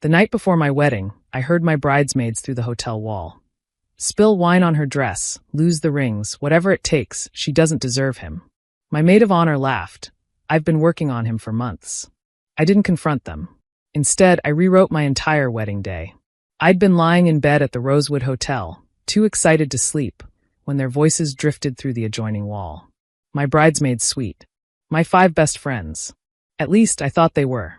The night before my wedding, I heard my bridesmaids through the hotel wall. Spill wine on her dress, lose the rings, whatever it takes, she doesn't deserve him. My maid of honor laughed. I've been working on him for months. I didn't confront them. Instead, I rewrote my entire wedding day. I'd been lying in bed at the Rosewood Hotel, too excited to sleep, when their voices drifted through the adjoining wall. My bridesmaids' suite. My 5 best friends. At least, I thought they were.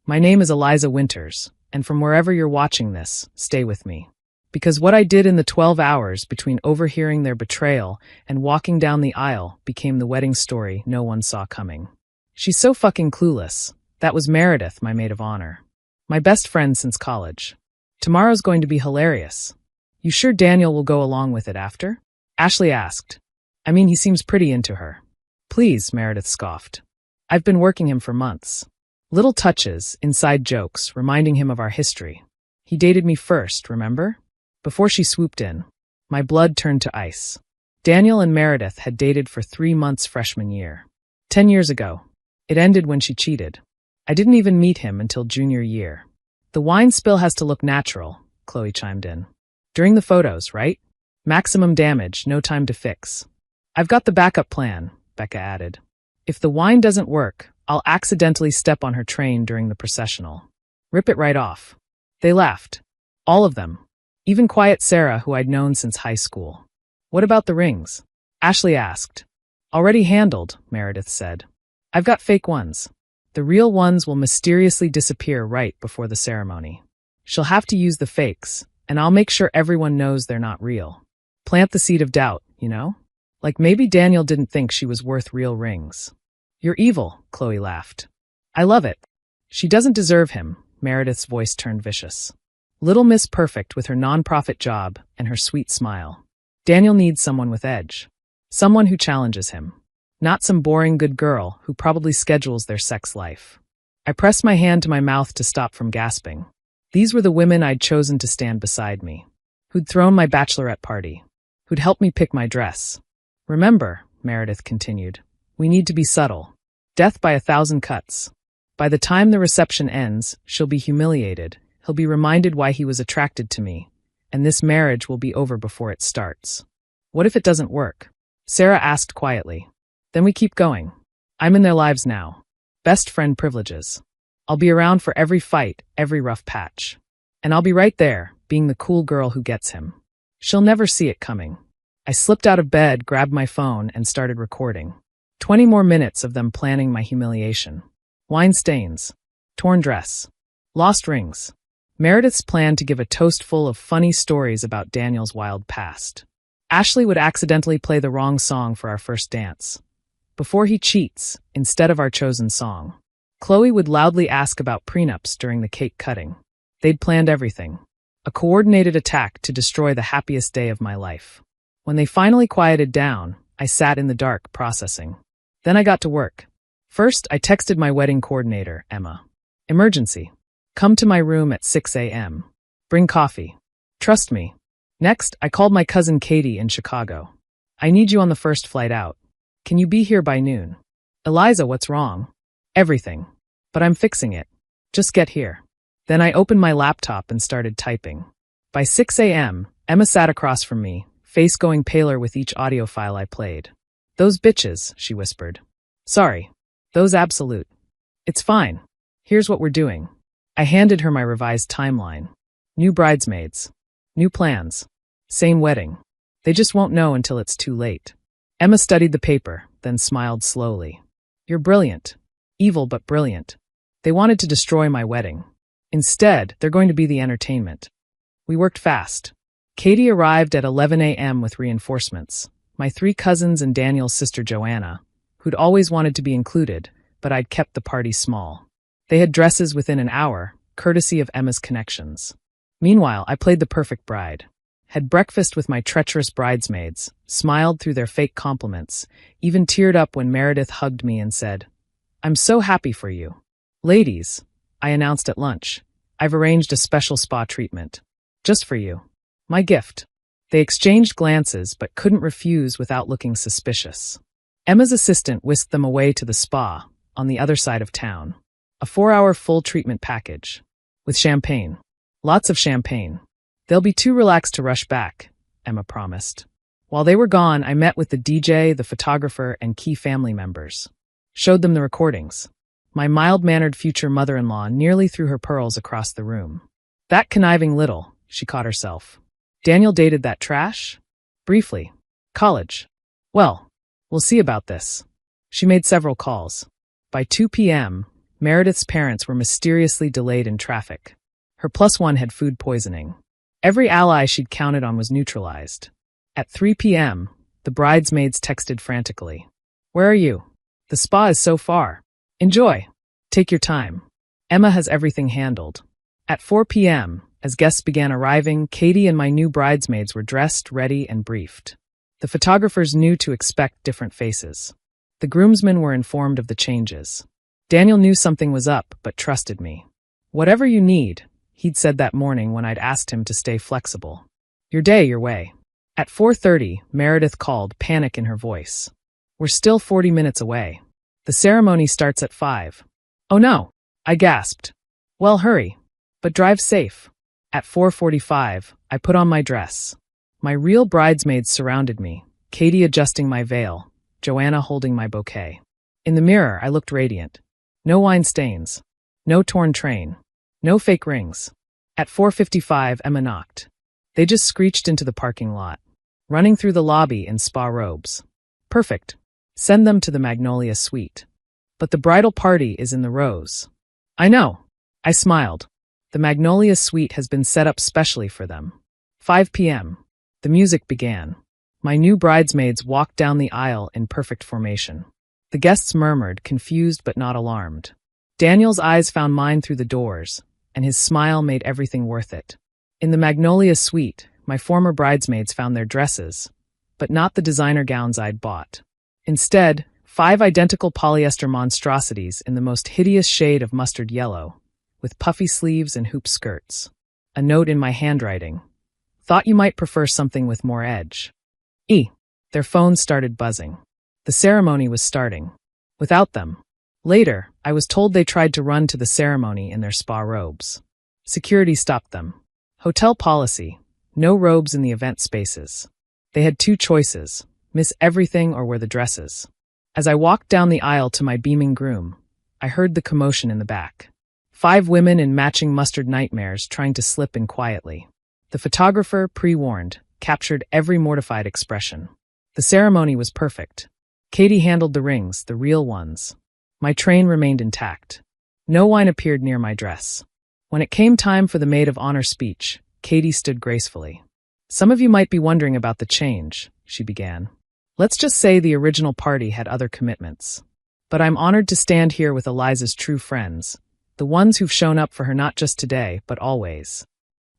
My name is Eliza Winters, and from wherever you're watching this, stay with me. Because what I did in the 12 hours between overhearing their betrayal and walking down the aisle became the wedding story no one saw coming. She's so fucking clueless. That was Meredith, my maid of honor. My best friend since college. Tomorrow's going to be hilarious. You sure Daniel will go along with it after? Ashley asked. I mean, he seems pretty into her. Please, Meredith scoffed. I've been working him for months. Little touches, inside jokes, reminding him of our history. He dated me first, remember? Before she swooped in, my blood turned to ice. Daniel and Meredith had dated for 3 months freshman year. 10 years ago. It ended when she cheated. I didn't even meet him until junior year. The wine spill has to look natural, Chloe chimed in. During the photos, right? Maximum damage, no time to fix. I've got the backup plan, Becca added. If the wine doesn't work, I'll accidentally step on her train during the processional. Rip it right off. They laughed. All of them. Even quiet Sarah, who I'd known since high school. What about the rings? Ashley asked. Already handled, Meredith said. I've got fake ones. The real ones will mysteriously disappear right before the ceremony. She'll have to use the fakes, and I'll make sure everyone knows they're not real. Plant the seed of doubt, you know? Like maybe Daniel didn't think she was worth real rings. You're evil, Chloe laughed. I love it. She doesn't deserve him, Meredith's voice turned vicious. Little Miss Perfect with her nonprofit job and her sweet smile. Daniel needs someone with edge. Someone who challenges him. Not some boring good girl who probably schedules their sex life. I pressed my hand to my mouth to stop from gasping. These were the women I'd chosen to stand beside me. Who'd thrown my bachelorette party. Who'd helped me pick my dress. Remember, Meredith continued, we need to be subtle. Death by 1,000 cuts. By the time the reception ends, she'll be humiliated. He'll be reminded why he was attracted to me, and this marriage will be over before it starts. What if it doesn't work? Sarah asked quietly. Then we keep going. I'm in their lives now. Best friend privileges. I'll be around for every fight, every rough patch. And I'll be right there, being the cool girl who gets him. She'll never see it coming. I slipped out of bed, grabbed my phone, and started recording. 20 more minutes of them planning my humiliation. Wine stains. Torn dress. Lost rings. Meredith's plan to give a toast full of funny stories about Daniel's wild past. Ashley would accidentally play the wrong song for our first dance. Before he cheats, instead of our chosen song. Chloe would loudly ask about prenups during the cake cutting. They'd planned everything. A coordinated attack to destroy the happiest day of my life. When they finally quieted down, I sat in the dark, processing. Then I got to work. First, I texted my wedding coordinator, Emma. Emergency. Come to my room at 6 a.m. Bring coffee. Trust me. Next, I called my cousin Katie in Chicago. I need you on the first flight out. Can you be here by noon? Eliza, what's wrong? Everything. But I'm fixing it. Just get here. Then I opened my laptop and started typing. By 6 a.m., Emma sat across from me, face going paler with each audio file I played. Those bitches, she whispered. Sorry. Those absolute. It's fine. Here's what we're doing. I handed her my revised timeline. New bridesmaids. New plans. Same wedding. They just won't know until it's too late. Emma studied the paper, then smiled slowly. You're brilliant. Evil but brilliant. They wanted to destroy my wedding. Instead, they're going to be the entertainment. We worked fast. Katie arrived at 11 a.m. with reinforcements. My 3 cousins and Daniel's sister Joanna, who'd always wanted to be included, but I'd kept the party small. They had dresses within an hour, courtesy of Emma's connections. Meanwhile, I played the perfect bride. Had breakfast with my treacherous bridesmaids, smiled through their fake compliments, even teared up when Meredith hugged me and said, I'm so happy for you. Ladies, I announced at lunch, I've arranged a special spa treatment. Just for you. My gift. They exchanged glances but couldn't refuse without looking suspicious. Emma's assistant whisked them away to the spa, on the other side of town. A 4-hour full treatment package. With champagne. Lots of champagne. They'll be too relaxed to rush back, Emma promised. While they were gone, I met with the DJ, the photographer, and key family members. Showed them the recordings. My mild-mannered future mother-in-law nearly threw her pearls across the room. That conniving little, she caught herself. Daniel dated that trash? Briefly. College. Well, we'll see about this. She made several calls. By 2 p.m., Meredith's parents were mysteriously delayed in traffic. Her +1 had food poisoning. Every ally she'd counted on was neutralized. At 3 p.m., the bridesmaids texted frantically. Where are you? The spa is so far. Enjoy. Take your time. Emma has everything handled. At 4 p.m., as guests began arriving, Katie and my new bridesmaids were dressed, ready, and briefed. The photographers knew to expect different faces. The groomsmen were informed of the changes. Daniel knew something was up, but trusted me. Whatever you need, he'd said that morning when I'd asked him to stay flexible. Your day, your way. At 4:30, Meredith called, panic in her voice. We're still 40 minutes away. The ceremony starts at 5. Oh no, I gasped. Well, hurry, but drive safe. At 4:45, I put on my dress. My real bridesmaids surrounded me, Katie adjusting my veil, Joanna holding my bouquet. In the mirror, I looked radiant. No wine stains. No torn train. No fake rings. At 4:55, Emma knocked. They just screeched into the parking lot, running through the lobby in spa robes. Perfect. Send them to the Magnolia Suite. But the bridal party is in the Rose. I know. I smiled. The Magnolia Suite has been set up specially for them. 5 p.m. The music began. My new bridesmaids walked down the aisle in perfect formation. The guests murmured, confused but not alarmed. Daniel's eyes found mine through the doors, and his smile made everything worth it. In the Magnolia Suite, my former bridesmaids found their dresses, but not the designer gowns I'd bought. Instead, 5 identical polyester monstrosities in the most hideous shade of mustard yellow, with puffy sleeves and hoop skirts. A note in my handwriting. Thought you might prefer something with more edge. Their phones started buzzing. The ceremony was starting. Without them. Later, I was told they tried to run to the ceremony in their spa robes. Security stopped them. Hotel policy. No robes in the event spaces. They had 2 choices. Miss everything or wear the dresses. As I walked down the aisle to my beaming groom, I heard the commotion in the back. 5 women in matching mustard nightmares trying to slip in quietly. The photographer, pre-warned, captured every mortified expression. The ceremony was perfect. Katie handled the rings, the real ones. My train remained intact. No wine appeared near my dress. When it came time for the maid of honor speech, Katie stood gracefully. Some of you might be wondering about the change, she began. Let's just say the original party had other commitments. But I'm honored to stand here with Eliza's true friends, the ones who've shown up for her not just today, but always.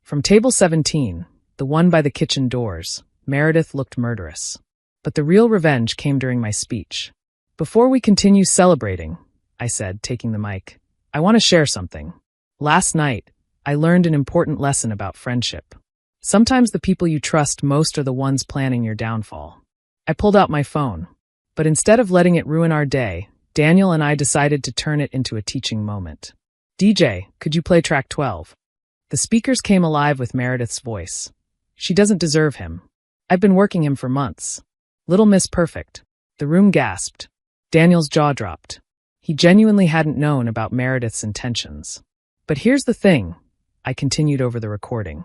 From table 17, the one by the kitchen doors, Meredith looked murderous. But the real revenge came during my speech. Before we continue celebrating, I said, taking the mic, I want to share something. Last night, I learned an important lesson about friendship. Sometimes the people you trust most are the ones planning your downfall. I pulled out my phone, but instead of letting it ruin our day, Daniel and I decided to turn it into a teaching moment. DJ, could you play track 12? The speakers came alive with Meredith's voice. She doesn't deserve him. I've been working him for months. Little Miss Perfect. The room gasped. Daniel's jaw dropped. He genuinely hadn't known about Meredith's intentions. But here's the thing, I continued over the recording.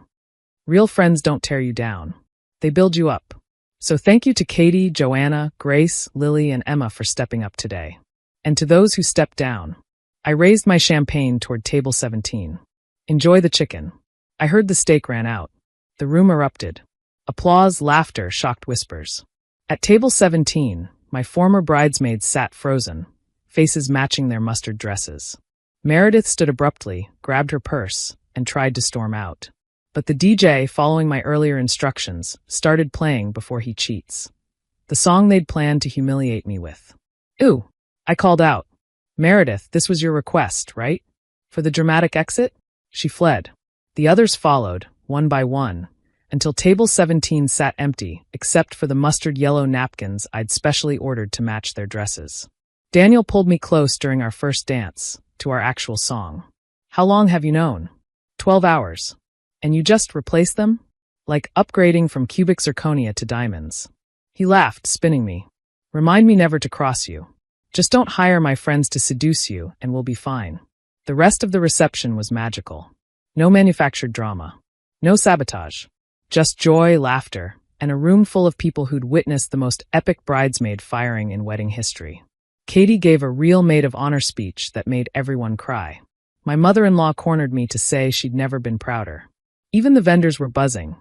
Real friends don't tear you down. They build you up. So thank you to Katie, Joanna, Grace, Lily, and Emma for stepping up today. And to those who stepped down. I raised my champagne toward table 17. Enjoy the chicken. I heard the steak ran out. The room erupted. Applause, laughter, shocked whispers. At table 17, my former bridesmaids sat frozen, faces matching their mustard dresses. Meredith stood abruptly, grabbed her purse, and tried to storm out. But the DJ, following my earlier instructions, started playing before he cheats. The song they'd planned to humiliate me with. Ooh, I called out. Meredith, this was your request, right? For the dramatic exit? She fled. The others followed, one by one, until table 17 sat empty, except for the mustard yellow napkins I'd specially ordered to match their dresses. Daniel pulled me close during our first dance, to our actual song. How long have you known? 12 hours. And you just replace them? Like upgrading from cubic zirconia to diamonds. He laughed, spinning me. Remind me never to cross you. Just don't hire my friends to seduce you, and we'll be fine. The rest of the reception was magical. No manufactured drama. No sabotage. Just joy, laughter, and a room full of people who'd witnessed the most epic bridesmaid firing in wedding history. Katie gave a real maid of honor speech that made everyone cry. My mother-in-law cornered me to say she'd never been prouder. Even the vendors were buzzing.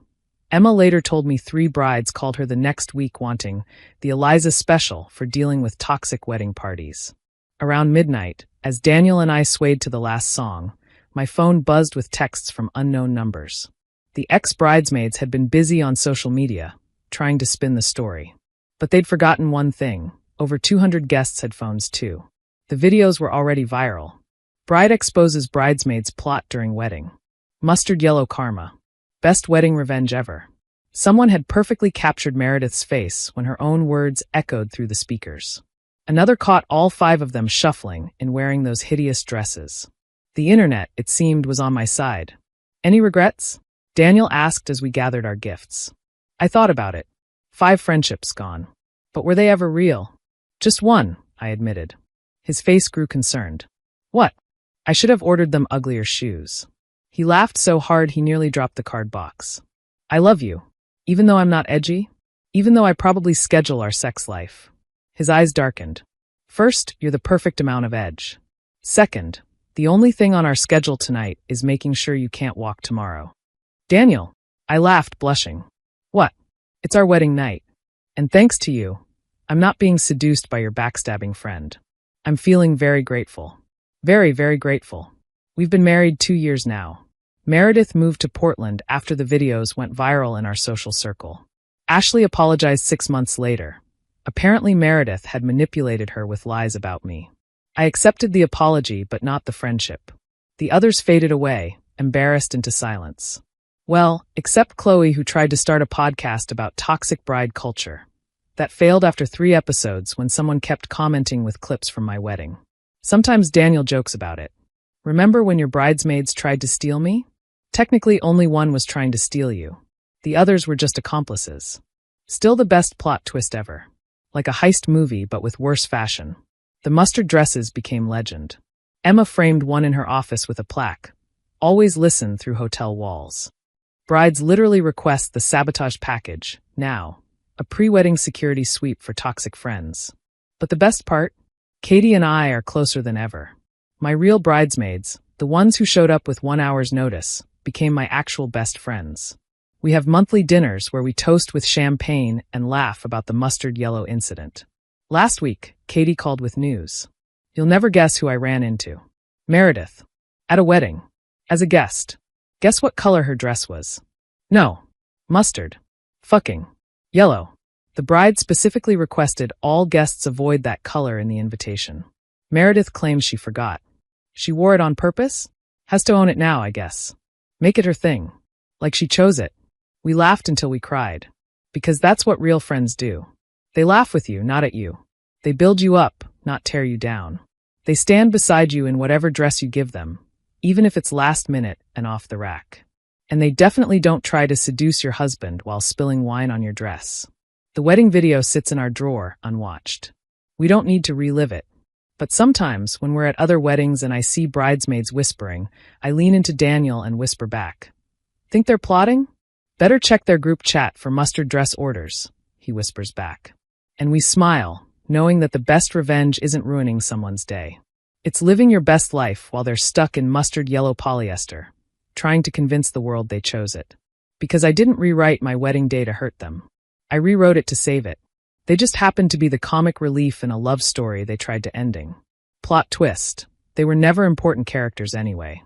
Emma later told me 3 brides called her the next week wanting the Eliza special for dealing with toxic wedding parties. Around midnight, as Daniel and I swayed to the last song, my phone buzzed with texts from unknown numbers. The ex-bridesmaids had been busy on social media, trying to spin the story. But they'd forgotten one thing. Over 200 guests had phones too. The videos were already viral. Bride exposes bridesmaid's plot during wedding. Mustard yellow karma. Best wedding revenge ever. Someone had perfectly captured Meredith's face when her own words echoed through the speakers. Another caught all 5 of them shuffling and wearing those hideous dresses. The internet, it seemed, was on my side. Any regrets? Daniel asked as we gathered our gifts. I thought about it. 5 friendships gone. But were they ever real? Just one, I admitted. His face grew concerned. What? I should have ordered them uglier shoes. He laughed so hard he nearly dropped the card box. I love you. Even though I'm not edgy? Even though I probably schedule our sex life. His eyes darkened. First, you're the perfect amount of edge. Second, the only thing on our schedule tonight is making sure you can't walk tomorrow. Daniel, I laughed, blushing. What? It's our wedding night. And thanks to you, I'm not being seduced by your backstabbing friend. I'm feeling very grateful. Very, very grateful. We've been married 2 years now. Meredith moved to Portland after the videos went viral in our social circle. Ashley apologized 6 months later. Apparently Meredith had manipulated her with lies about me. I accepted the apology, but not the friendship. The others faded away, embarrassed into silence. Well, except Chloe, who tried to start a podcast about toxic bride culture. That failed after 3 episodes when someone kept commenting with clips from my wedding. Sometimes Daniel jokes about it. Remember when your bridesmaids tried to steal me? Technically, only one was trying to steal you. The others were just accomplices. Still the best plot twist ever. Like a heist movie, but with worse fashion. The mustard dresses became legend. Emma framed one in her office with a plaque. Always listen through hotel walls. Brides literally request the sabotage package, now. A pre-wedding security sweep for toxic friends. But the best part? Katie and I are closer than ever. My real bridesmaids, the ones who showed up with 1 hour's notice, became my actual best friends. We have monthly dinners where we toast with champagne and laugh about the mustard yellow incident. Last week, Katie called with news. You'll never guess who I ran into. Meredith. At a wedding. As a guest. Guess what color her dress was? No. Mustard. Fucking. Yellow. The bride specifically requested all guests avoid that color in the invitation. Meredith claims she forgot. She wore it on purpose? Has to own it now, I guess. Make it her thing. Like she chose it. We laughed until we cried. Because that's what real friends do. They laugh with you, not at you. They build you up, not tear you down. They stand beside you in whatever dress you give them, even if it's last minute and off the rack. And they definitely don't try to seduce your husband while spilling wine on your dress. The wedding video sits in our drawer, unwatched. We don't need to relive it. But sometimes, when we're at other weddings and I see bridesmaids whispering, I lean into Daniel and whisper back. Think they're plotting? Better check their group chat for mustard dress orders, he whispers back. And we smile, knowing that the best revenge isn't ruining someone's day. It's living your best life while they're stuck in mustard yellow polyester, trying to convince the world they chose it. Because I didn't rewrite my wedding day to hurt them. I rewrote it to save it. They just happened to be the comic relief in a love story they tried to ending. Plot twist. They were never important characters anyway.